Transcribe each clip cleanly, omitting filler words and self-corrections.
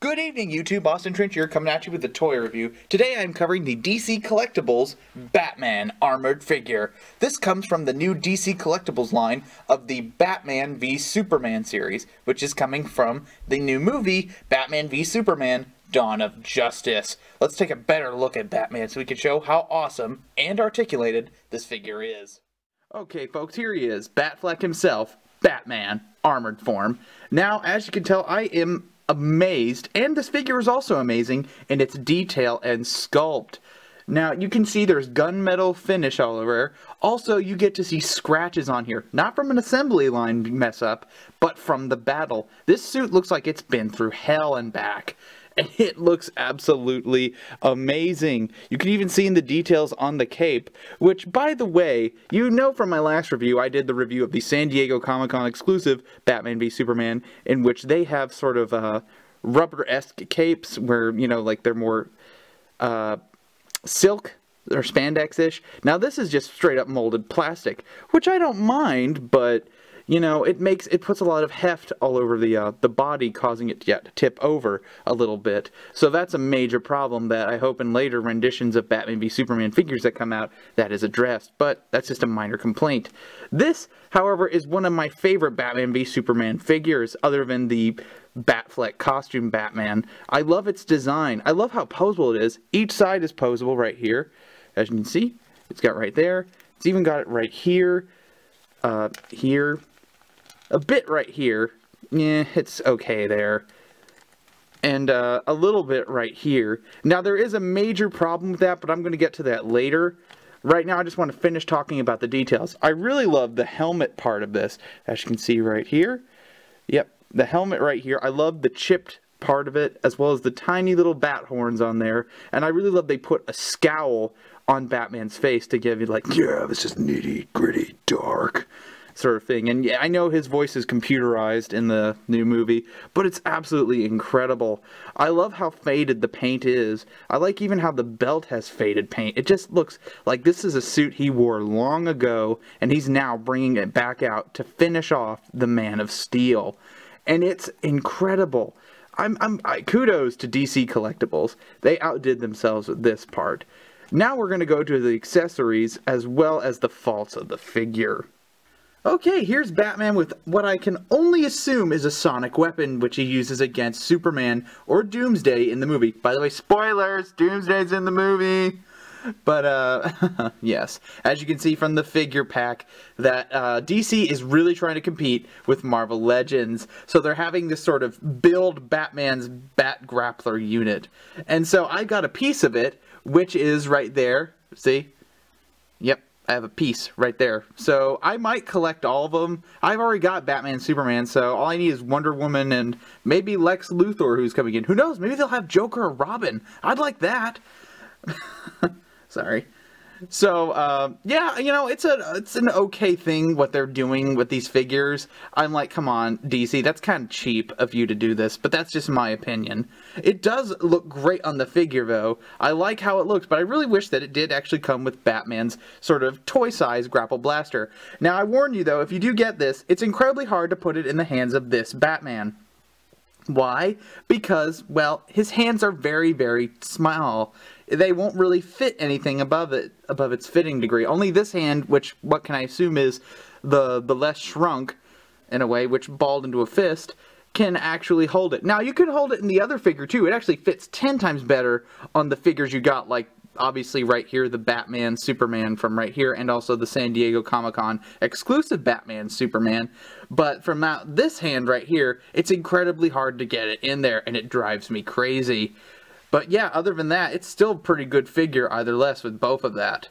Good evening, YouTube. Austin Trench here, coming at you with a toy review. Today I am covering the DC Collectibles Batman Armored Figure. This comes from the new DC Collectibles line of the Batman v Superman series, which is coming from the new movie, Batman v Superman: Dawn of Justice. Let's take a better look at Batman so we can show how awesome and articulated this figure is. Okay, folks, here he is, Batfleck himself, Batman, armored form. Now, as you can tell, I am amazed, and this figure is also amazing in its detail and sculpt. Now, you can see there's gunmetal finish all over. Also, you get to see scratches on here, not from an assembly line mess up, but from the battle. This suit looks like it's been through hell and back, and it looks absolutely amazing. You can even see in the details on the cape, which, by the way, you know from my last review, I did the review of the San Diego Comic-Con exclusive Batman v Superman, in which they have sort of rubber-esque capes where, you know, like they're more silk or spandex-ish. Now this is just straight-up molded plastic, which I don't mind, but you know, it puts a lot of heft all over the body, causing it to tip over a little bit. So that's a major problem that I hope in later renditions of Batman v Superman figures that come out, that is addressed. But that's just a minor complaint. This, however, is one of my favorite Batman v Superman figures, other than the Batfleck costume Batman. I love its design. I love how posable it is. Each side is posable right here. As you can see, it's got right there. It's even got it right here. Here. A bit right here. Yeah, it's okay there. And a little bit right here. Now, there is a major problem with that, but I'm going to get to that later. Right now, I just want to finish talking about the details. I really love the helmet part of this, as you can see right here. Yep, the helmet right here. I love the chipped part of it, as well as the tiny little bat horns on there. And I really love they put a scowl on Batman's face to give you like, yeah, this is nitty gritty dark sort of thing. And yeah, I know his voice is computerized in the new movie, but it's absolutely incredible. I love how faded the paint is. I like even how the belt has faded paint. It just looks like this is a suit he wore long ago, and he's now bringing it back out to finish off the Man of Steel. And it's incredible. Kudos to DC Collectibles. They outdid themselves with this part. Now we're going to go to the accessories as well as the faults of the figure. Okay, here's Batman with what I can only assume is a sonic weapon, which he uses against Superman or Doomsday in the movie. By the way, spoilers! Doomsday's in the movie! But, yes. As you can see from the figure pack, that DC is really trying to compete with Marvel Legends. So they're having this sort of build Batman's Bat Grappler unit. And so I got a piece of it, which is right there. See? Yep. I have a piece right there. So I might collect all of them. I've already got Batman, Superman, so all I need is Wonder Woman and maybe Lex Luthor who's coming in. Who knows? Maybe they'll have Joker or Robin. I'd like that. Sorry. So, yeah, you know, it's an okay thing what they're doing with these figures. I'm like, come on, DC, that's kind of cheap of you to do this, but that's just my opinion. It does look great on the figure, though. I like how it looks, but I really wish that it did actually come with Batman's sort of toy-size grapple blaster. Now, I warn you, though, if you do get this, it's incredibly hard to put it in the hands of this Batman. Why? Because, well, his hands are very, very small. They won't really fit anything above its fitting degree. Only this hand, which, what can I assume is the less shrunk, in a way, which balled into a fist, can actually hold it. Now, you can hold it in the other figure, too. It actually fits 10 times better on the figures you got, like, obviously right here, the Batman, Superman from right here, and also the San Diego Comic-Con exclusive Batman, Superman. But from this hand right here, it's incredibly hard to get it in there, and it drives me crazy. But yeah, other than that, it's still a pretty good figure, either less with both of that.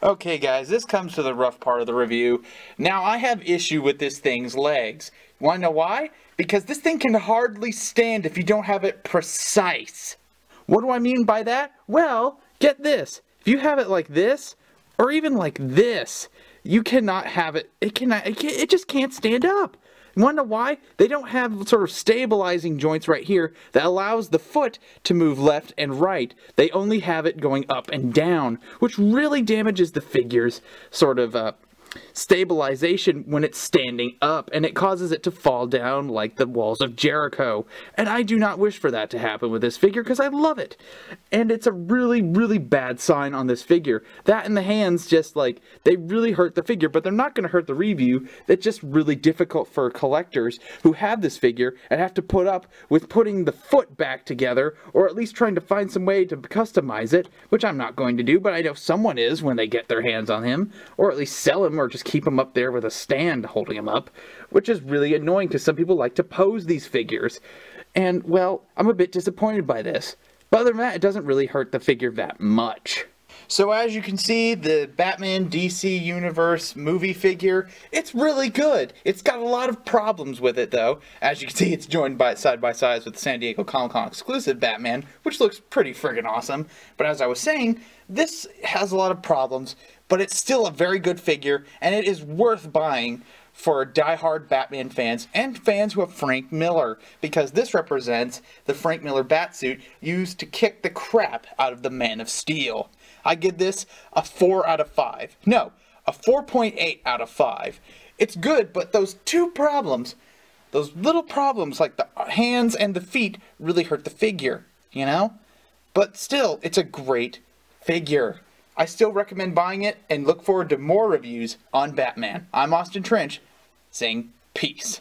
Okay guys, this comes to the rough part of the review. Now, I have issue with this thing's legs. Want to know why? Because this thing can hardly stand if you don't have it precise. What do I mean by that? Well, get this. If you have it like this, or even like this, you cannot have it. It just can't stand up. You want to know why? They don't have sort of stabilizing joints right here that allows the foot to move left and right. They only have it going up and down, which really damages the figure's sort of stabilization when it's standing up, and it causes it to fall down like the walls of Jericho. And I do not wish for that to happen with this figure because I love it. And it's a really, really bad sign on this figure. That and the hands just like, they really hurt the figure, but they're not going to hurt the review. That's just really difficult for collectors who have this figure and have to put up with putting the foot back together, or at least trying to find some way to customize it, which I'm not going to do, but I know someone is when they get their hands on him, or at least sell him, or just keep him up there with a stand holding him up, which is really annoying because some people like to pose these figures. And, well, I'm a bit disappointed by this. But other than that, it doesn't really hurt the figure that much. So as you can see, the Batman DC Universe movie figure, it's really good. It's got a lot of problems with it, though. As you can see, it's joined side by side with the San Diego Comic-Con exclusive Batman, which looks pretty friggin' awesome. But as I was saying, this has a lot of problems, but it's still a very good figure, and it is worth buying for die-hard Batman fans and fans who have Frank Miller, because this represents the Frank Miller Batsuit used to kick the crap out of the Man of Steel. I give this a 4 out of 5. No, a 4.8 out of 5. It's good, but those two problems, those little problems like the hands and the feet, really hurt the figure, you know? But still, it's a great figure. I still recommend buying it and look forward to more reviews on Batman. I'm Austin Trench, saying peace.